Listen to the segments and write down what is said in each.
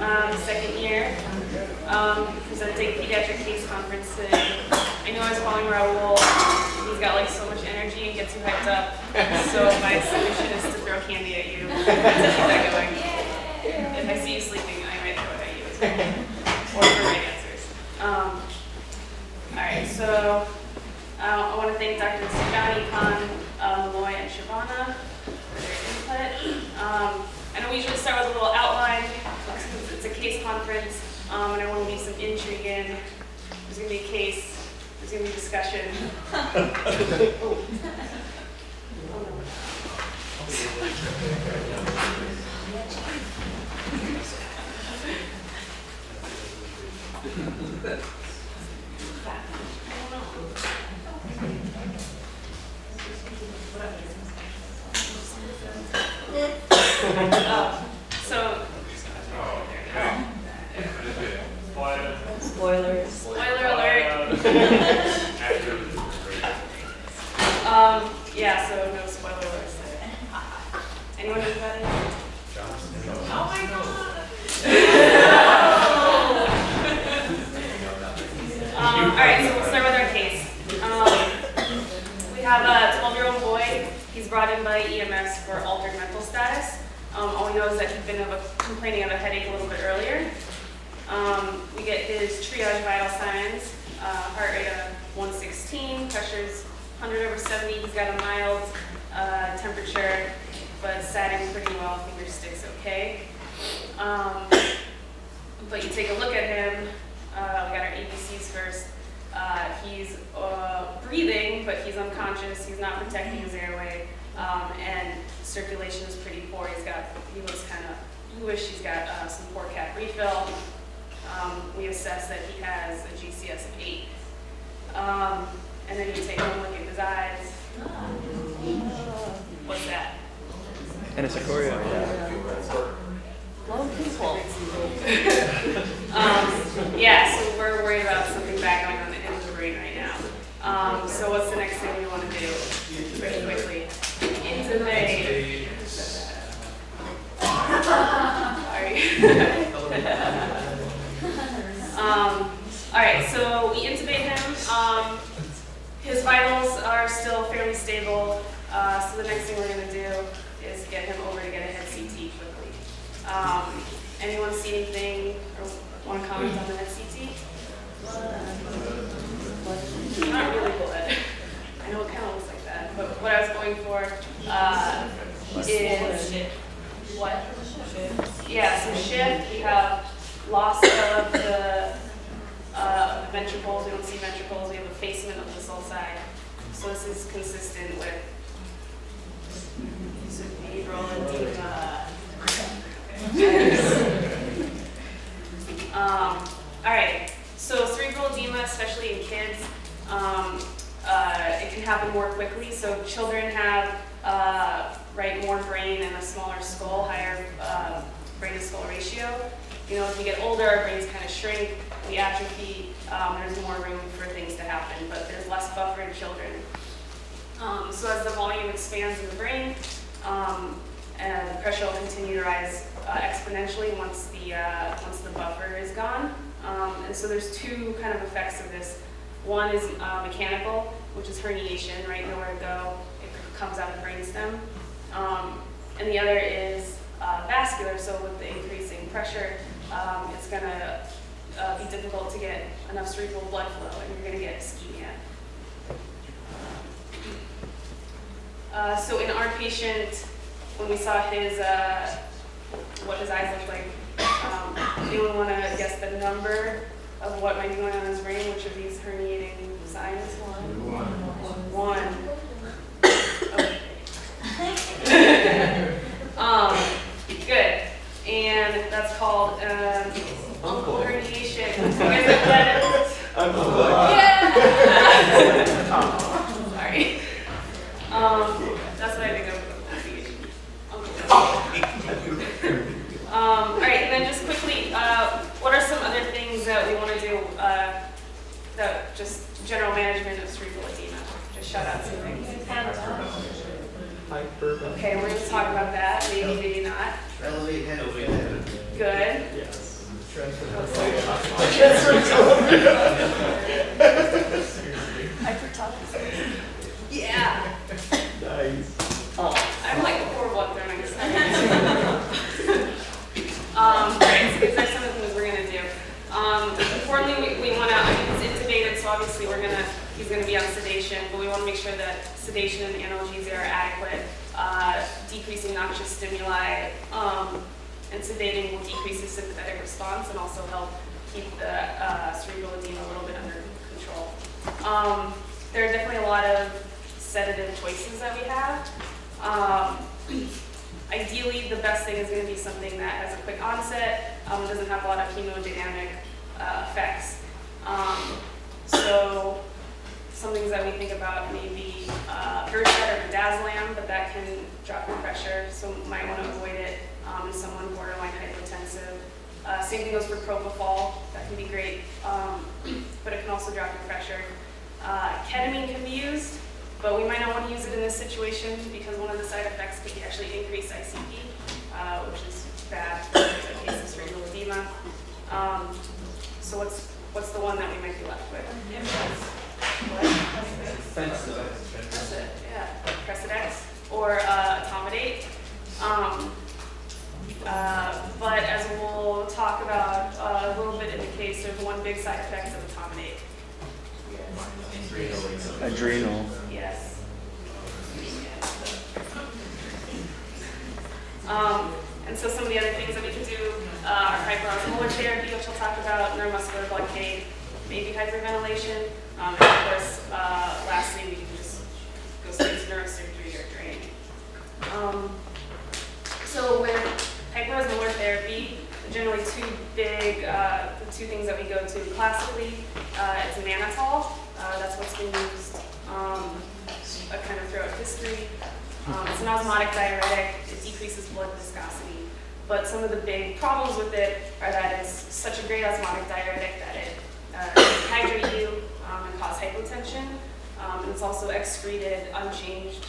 second year, presenting Pediatric Case Conference today. I know I was following Raul. He's got like so much energy and gets you hyped up. So my solution is to throw candy at you to keep that going. If I see you sleeping, I might throw it at you as well. Or for right answers. Alright, so I want to thank Dr. Sujani, Khan, Malloy, and Shavana for their input. I know we usually start with a little outline. It's a case conference, and I want to leave some intrigue in. There's going to be a case. There's going to be discussion. Spoiler alert. Yeah, so no spoiler alerts there. Anyone know about it? Oh my god! Alright, so we'll start with our case. We have a 12-year-old boy. He's brought in by EMS for altered mental status. All we know is that he'd been complaining of a headache a little bit earlier. We get his triage vital signs, heart rate of 116, pressure's 100/70, he's got a mild temperature, but satting pretty well, finger sticks okay. But you take a look at him, we got our ABCs first. He's breathing, but he's unconscious, he's not protecting his airway, and circulation is pretty poor. He looks kind of bluish, he's got some poor cap refill. We assess that he has a GCS of 8. And then you take one look at his eyes. What's that? Anisocoria. Low people. Yeah, so we're worried about something bad going on in the brain right now. So what's the next thing we want to do? Pretty quickly. Intubate. Sorry. Alright, so we intubate him. His vitals are still fairly stable, so the next thing we're going to do is get him over to get a head CT quickly. Anyone see anything or want to comment on the head CT? Not really blood. I know it kind of looks like that, but what I was going for is what? Yeah, so shift, we have loss of the ventricles, we don't see ventricles, we have effacement of the soul side. So this is consistent with cerebral edema. Alright, so cerebral edema, especially in kids, it can happen more quickly. So children have more brain and a smaller skull, higher brain to skull ratio. You know, as we get older, our brains kind of shrink, we atrophy, there's more room for things to happen, but there's less buffer in children. So as the volume expands in the brain, and the pressure will continue to rise exponentially once the buffer is gone. And so there's two kind of effects of this. One is mechanical, which is herniation, right? Nowhere to go. It comes out of the brainstem. And the other is vascular. So with the increasing pressure, it's going to be difficult to get enough cerebral blood flow, and you're going to get ischemia. So in our patient, when we saw his what his eyes looked like, anyone want to guess the number of what might be going on in his brain? Which of these herniating signs? One. Okay. Good. And that's called uncle herniation. You guys know what that is? Uncle. Yeah. Sorry. That's what I think of. All right, and then just quickly, what are some other things that we want to do? That just general management of cerebral edema. Just shout out some things. Okay, we're going to talk about that. Maybe, maybe not. Elevate head. Good. Yes. Hypertonic. Yeah. Nice. I'm like horrible at throwing this. Right, so these are some of the things we're gonna do. Importantly, we wanna, he's intubated, so obviously he's gonna be on sedation, but we wanna make sure that sedation and analgesia are adequate, decreasing noxious stimuli, and sedating will decrease the sympathetic response and also help keep the cerebral edema a little bit under control. There are definitely a lot of sedative choices that we have. Ideally, the best thing is going to be something that has a quick onset, doesn't have a lot of hemodynamic effects. So some things that we think about may be Versed or midazolam, but that can drop your pressure, so you might want to avoid it in someone borderline hypotensive. Same thing goes for propofol. That can be great, but it can also drop your pressure. Ketamine can be used, but we might not want to use it in this situation because one of the side effects could be actually increased ICP, which is bad for the case of cerebral edema. So what's the one that we might be left with? That's it, yeah. Precedex or Etomidate. But as we'll talk about a little bit in the case, there's one big side effect of Etomidate. Adrenal. Yes. And so some of the other things that we can do are hyperosmolar therapy, which I'll talk about, neuromuscular blockade, maybe hyperventilation, and of course, lastly, we can just go straight to neurosurgery or drain. So with hyperosmolar therapy, generally the two things that we go to classically, it's Mannitol. That's what's been used kind of throughout history. It's an osmotic diuretic. It decreases blood viscosity. But some of the big problems with it are that it's such a great osmotic diuretic that it can dehydrate you and cause hypotension. And it's also excreted unchanged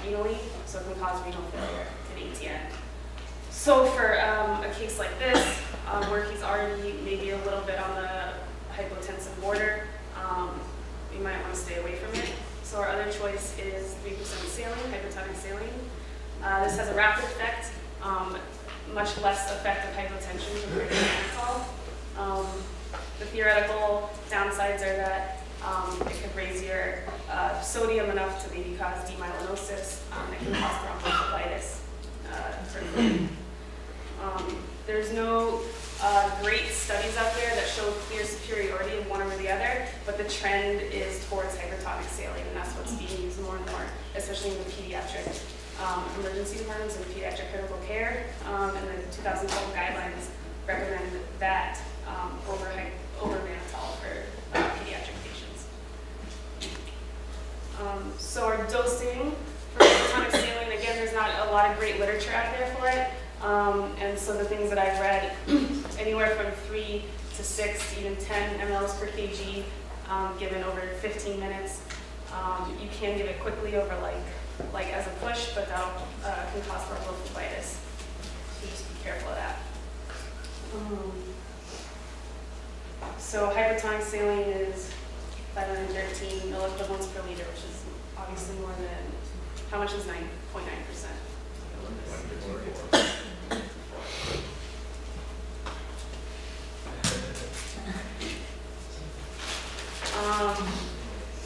renally, so it can cause renal failure in ATN. So for a case like this, where he's already maybe a little bit on the hypotensive border, you might want to stay away from it. So our other choice is 3% saline, hypertonic saline. This has a rapid effect, much less effective hypotension compared to Mannitol. The theoretical downsides are that it could raise your sodium enough to maybe cause demyelinosis. It can cause thrombophlebitis. There's no great studies out there that show clear superiority of one over the other, but the trend is towards hypertonic saline, and that's what's being used more and more, especially in the pediatric emergency departments and pediatric critical care. And the 2012 guidelines recommend that over Mannitol for pediatric patients. So our dosing for hypertonic saline, again, there's not a lot of great literature out there for it. And so the things that I've read, anywhere from 3 to 6 to even 10 mLs per kg, given over 15 minutes. You can give it quickly over like as a push, but that can cause thrombophlebitis. So just be careful of that. So hypertonic saline is 513 milliequivalents per liter, which is obviously more than, how much is 9.9%?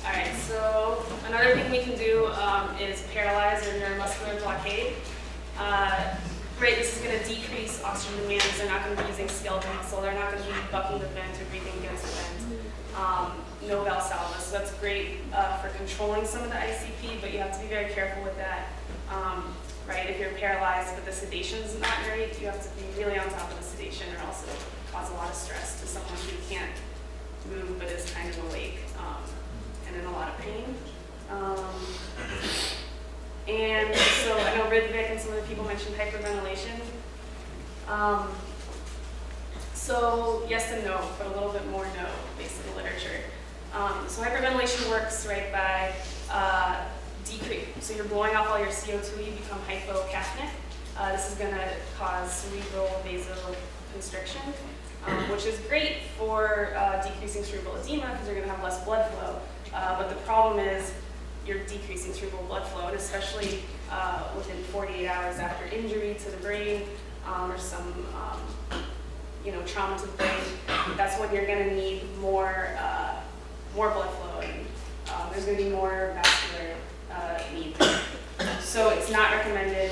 All right, so another thing we can do is paralyze or neuromuscular blockade. Great, this is going to decrease oxygen demand. They're not going to be using skeletal muscle. They're not going to be bucking the vent or breathing against the vent. No Valsalva, so that's great for controlling some of the ICP, but you have to be very careful with that. Right, if you're paralyzed but the sedation is not great, you have to be really on top of the sedation or else it'll cause a lot of stress to someone who can't move but is kind of awake and in a lot of pain. And so I know Ridvik and some of the people mentioned hyperventilation. So yes and no, but a little bit more no based on the literature. So hyperventilation works right by decrease. So you're blowing off all your CO2, you become hypocapnic. This is going to cause cerebral constriction, which is great for decreasing cerebral edema because you're going to have less blood flow. But the problem is you're decreasing cerebral blood flow, and especially within 48 hours after injury to the brain or some trauma to the brain, that's when you're going to need more blood flow, and there's going to be more vascular need. So it's not recommended.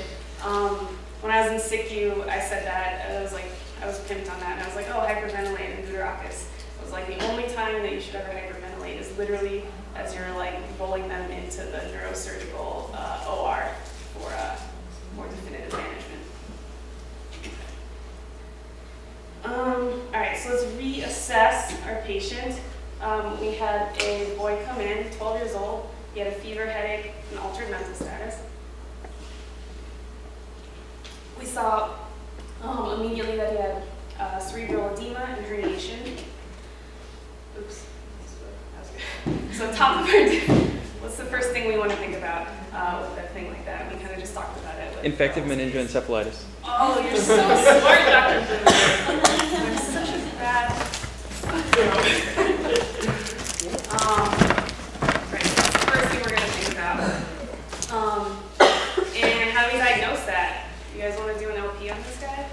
When I was in SICU, I said that, I was pimped on that, and I was like, oh, hyperventilate and Butyroccus. It was like the only time that you should ever hyperventilate is literally as you're like rolling them into the neurosurgical OR for more definitive management. All right, so let's reassess our patient. We had a boy come in, 12 years old. He had a fever, headache, and altered mental status. We saw immediately that he had cerebral edema and herniation. Oops. That was good. So top of our what's the first thing we want to think about with a thing like that? We kind of just talked about it. Infective Meningo-Encephalitis. Oh, you're so smart, Dr. Boomer. I'm such a bad... right, so that's the first thing we're going to think about. And how do we diagnose that? You guys want to do an LP on this guy?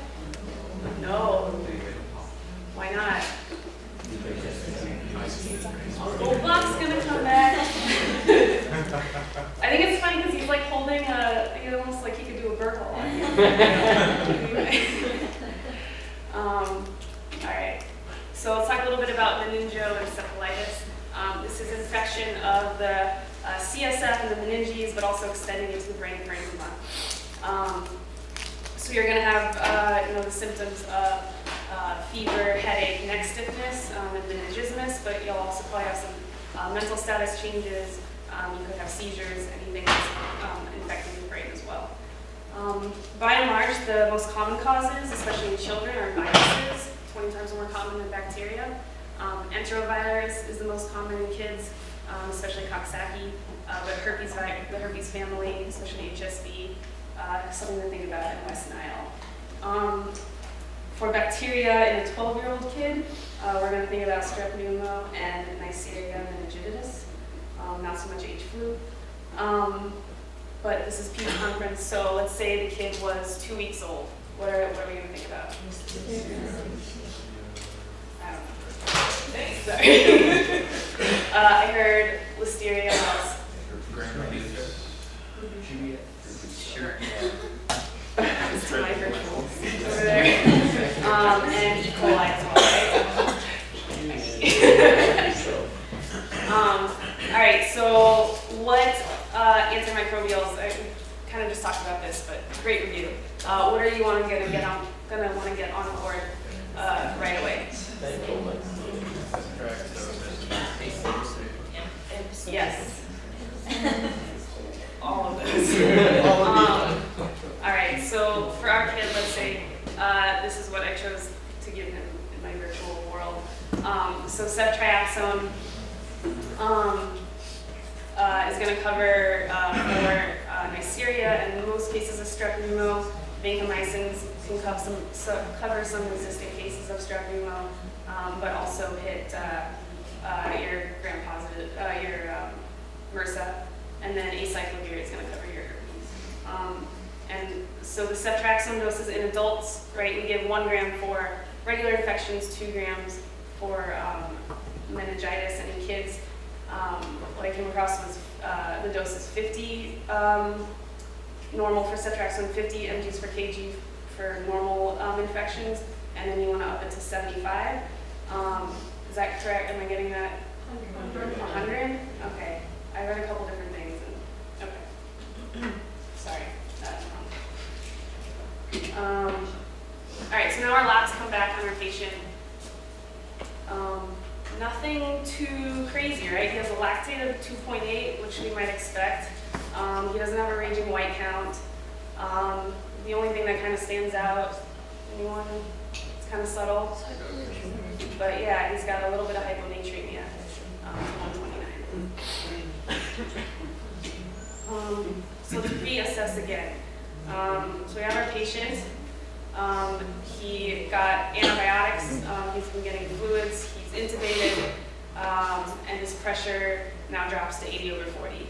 No. Why not? Uncle Buck's gonna come back. I think it's funny because he's like holding he almost like he could do a Burkle on you. Alright, so let's talk a little bit about meningo-encephalitis. This is infection of the CSF and the meninges, but also extending into the brain and parenchyma. So you're going to have the symptoms of fever, headache, neck stiffness, and meningismus, but you'll also probably have some mental status changes. You could have seizures, anything that's infecting the brain as well. By and large, the most common causes, especially in children, are viruses, 20 times more common than bacteria. Enterovirus is the most common in kids, especially Coxsackie, but the herpes family, especially HSV, something to think about in West Nile. For bacteria in a 12-year-old kid, we're going to think about strep pneumo and Neisseria meningitidis, not so much H flu. But this is Pete's conference, so let's say the kid was 2 weeks old. What are we going to think about? I don't know. Sorry. I heard listeria was. Sure. It's to my virtuals over there. And E. coli as well, right? All right, so what antimicrobials, I kind of just talked about this, but great review. What are you going to get on board right away? Yes. All of those. All right, so for our kid, let's say this is what I chose to give him in my virtual world. So ceftriaxone is going to cover for Neisseria and in most cases of strep pneumo. Vancomycins can cover some resistant cases of strep pneumo, but also hit your gram-positive, your MRSA, and then acyclovir is going to cover your herpes. And so the ceftriaxone doses in adults, right, we give 1 gram for regular infections, 2 grams for meningitis, and in kids, what I came across was the dose is 50 normal for ceftriaxone, 50 mgs per kg for normal infections, and then you want to up it to 75. Is that correct? Am I getting that? 100? Okay. I read a couple different things. Okay. Sorry. That's wrong. All right, so now our labs come back on our patient. Nothing too crazy, right? He has a lactate of 2.8, which we might expect. He doesn't have a raging white count. The only thing that kind of stands out, anyone? It's kind of subtle. But yeah, he's got a little bit of hyponatremia, 129. So to reassess again. So we have our patient. He got antibiotics, he's been getting fluids, he's intubated, and his pressure now drops to 80/40.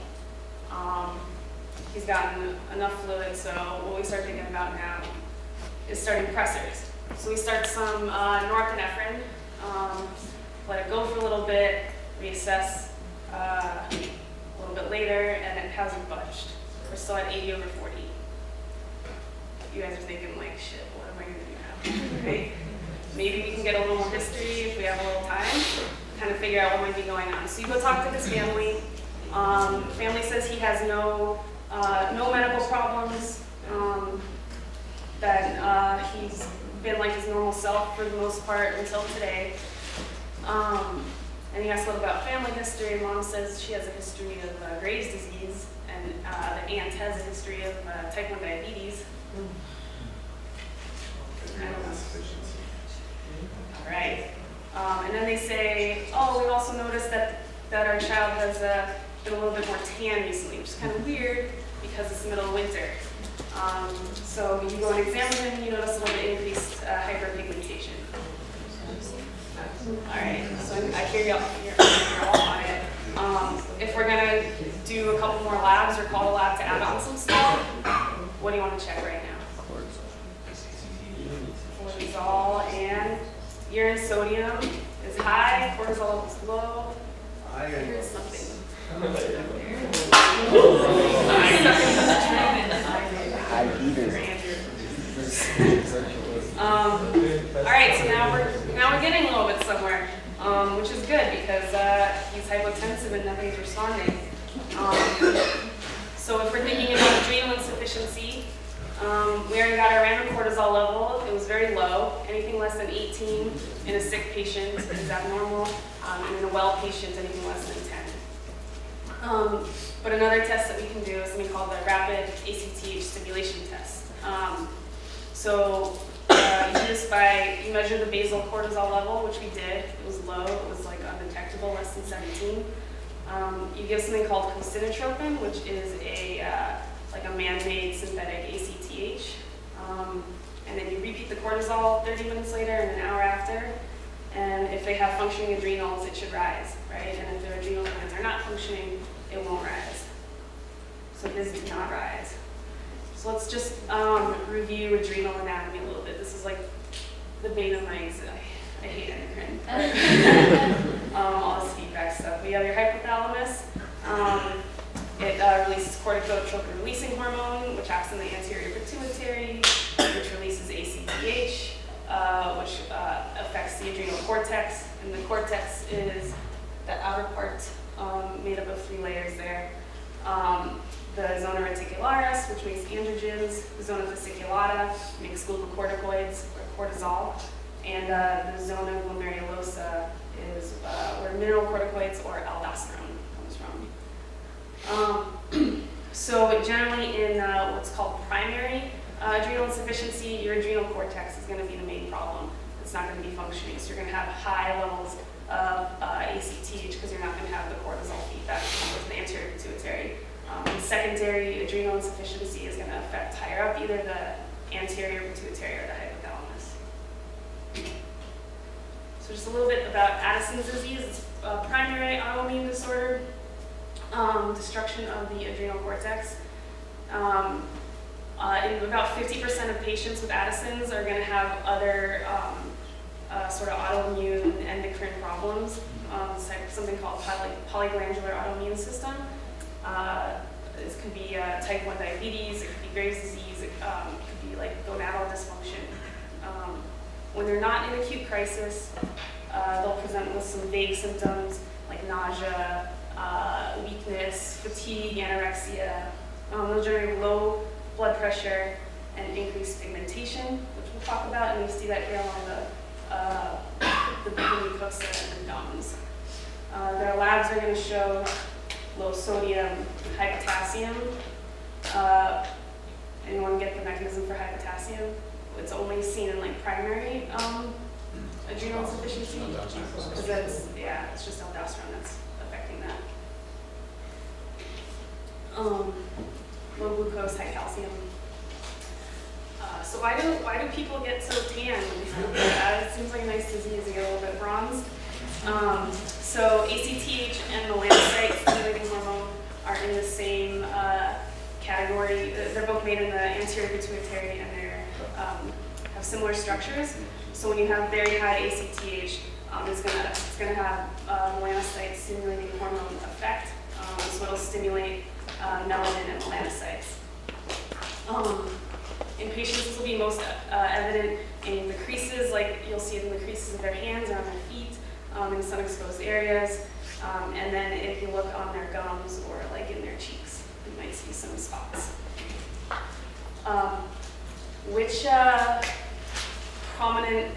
He's gotten enough fluid, so what we start thinking about now is starting pressors. So we start some norepinephrine, let it go for a little bit, reassess a little bit later, and it hasn't budged. We're still at 80/40. You guys are thinking like, shit, what am I gonna do now, right? Maybe we can get a little more history if we have a little time, kind of figure out what might be going on. So you go talk to his family. Family says he has no medical problems, that he's been like his normal self for the most part until today. And he asks a little about family history. Mom says she has a history of Graves' disease, and the aunt has a history of type 1 diabetes. All right. And then they say, oh, we also noticed that our child has been a little bit more tan recently, which is kind of weird because it's the middle of winter. So when you go and examine him, you notice a little bit increased hyperpigmentation. All right, so I hear you're all on it. If we're gonna do a couple more labs or call the lab to add on some stuff, what do you want to check right now? Cortisol, and urine sodium is high, cortisol is low. Here's something. High eater. All right, so now we're getting a little bit somewhere, which is good because he's hypotensive and nothing's responding. So if we're thinking about adrenal insufficiency, we already got our random cortisol level. It was very low. Anything less than 18 in a sick patient is abnormal, and in a well patient, anything less than 10. But another test that we can do is something called the rapid ACTH stimulation test. So you do this by, you measure the basal cortisol level, which we did. It was low. It was like undetectable, less than 17. You give something called cosinotropin, which is like a man-made synthetic ACTH. And then you repeat the cortisol 30 minutes later and an hour after. And if they have functioning adrenals, it should rise, right? And if their adrenal glands are not functioning, it won't rise. So his did not rise. So let's just review adrenal anatomy a little bit. This is like the bane of my anxiety. I hate endocrine. All this feedback stuff. We have your hypothalamus. It releases corticotropin releasing hormone, which acts in the anterior pituitary, which releases ACTH, which affects the adrenal cortex. And the cortex is that outer part made up of 3 layers there. The zona reticularis, which makes androgens, the zona fasciculata makes glucocorticoids or cortisol, and the zona glomerulosa is where mineralocorticoids or aldosterone comes from. So generally in what's called primary adrenal insufficiency, your adrenal cortex is going to be the main problem. It's not going to be functioning, so you're going to have high levels of ACTH because you're not going to have the cortisol feedback with the anterior pituitary. Secondary adrenal insufficiency is going to affect higher up, either the anterior pituitary or the hypothalamus. So just a little bit about Addison's disease. It's a primary autoimmune disorder, destruction of the adrenal cortex. In about 50% of patients with Addison's are going to have other sort of autoimmune endocrine problems, something called polyglandular autoimmune system. This could be type 1 diabetes, it could be Graves' disease, it could be like gonadal dysfunction. When they're not in acute crisis, they'll present with some vague symptoms like nausea, weakness, fatigue, anorexia. They'll generate low blood pressure and increased pigmentation, which we'll talk about, and you see that here along the Meningo-Encephalitis and gums. Their labs are going to show low sodium, high potassium. Anyone get the mechanism for high potassium? It's only seen in like primary adrenal insufficiency, because it's just aldosterone that's affecting that. Low glucose, high calcium. So why do people get so tan? It seems like a nice disease to get a little bit bronzed. So ACTH and melanocyte stimulating hormone are in the same category. They're both made in the anterior pituitary, and they have similar structures. So when you have very high ACTH, it's gonna have melanocyte stimulating hormone effect. So it'll stimulate melanin and melanocytes. In patients, this will be most evident in the creases, like you'll see it in the creases of their hands or on their feet, in sun exposed areas. And then if you look on their gums or like in their cheeks, you might see some spots. Which prominent,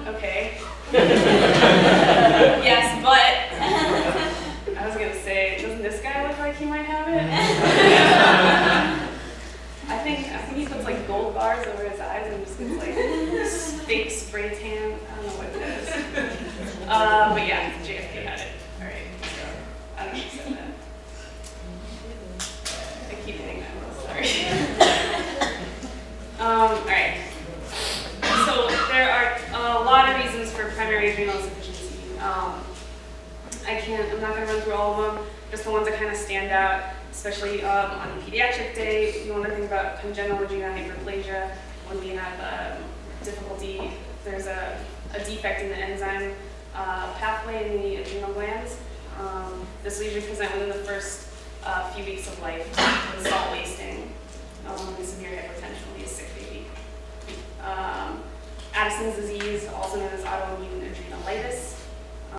okay. Yes, but I was gonna say, doesn't this guy look like he might have it? I think he puts like gold bars over his eyes and just gets like fake spray tan. I don't know what it is. But yeah, JFK had it. All right. I don't know who said that. I keep hitting that. Sorry. All right. So there are a lot of reasons for primary adrenal insufficiency. I'm not going to run through all of them, just the ones that kind of stand out, especially on Pediatric Day. You want to think about congenital adrenal hyperplasia when we have difficulty. There's a defect in the enzyme pathway in the adrenal glands. This will usually present within the first few weeks of life with salt wasting and severe hypertension will be a sick baby. Addison's disease, also known as autoimmune adrenalitis.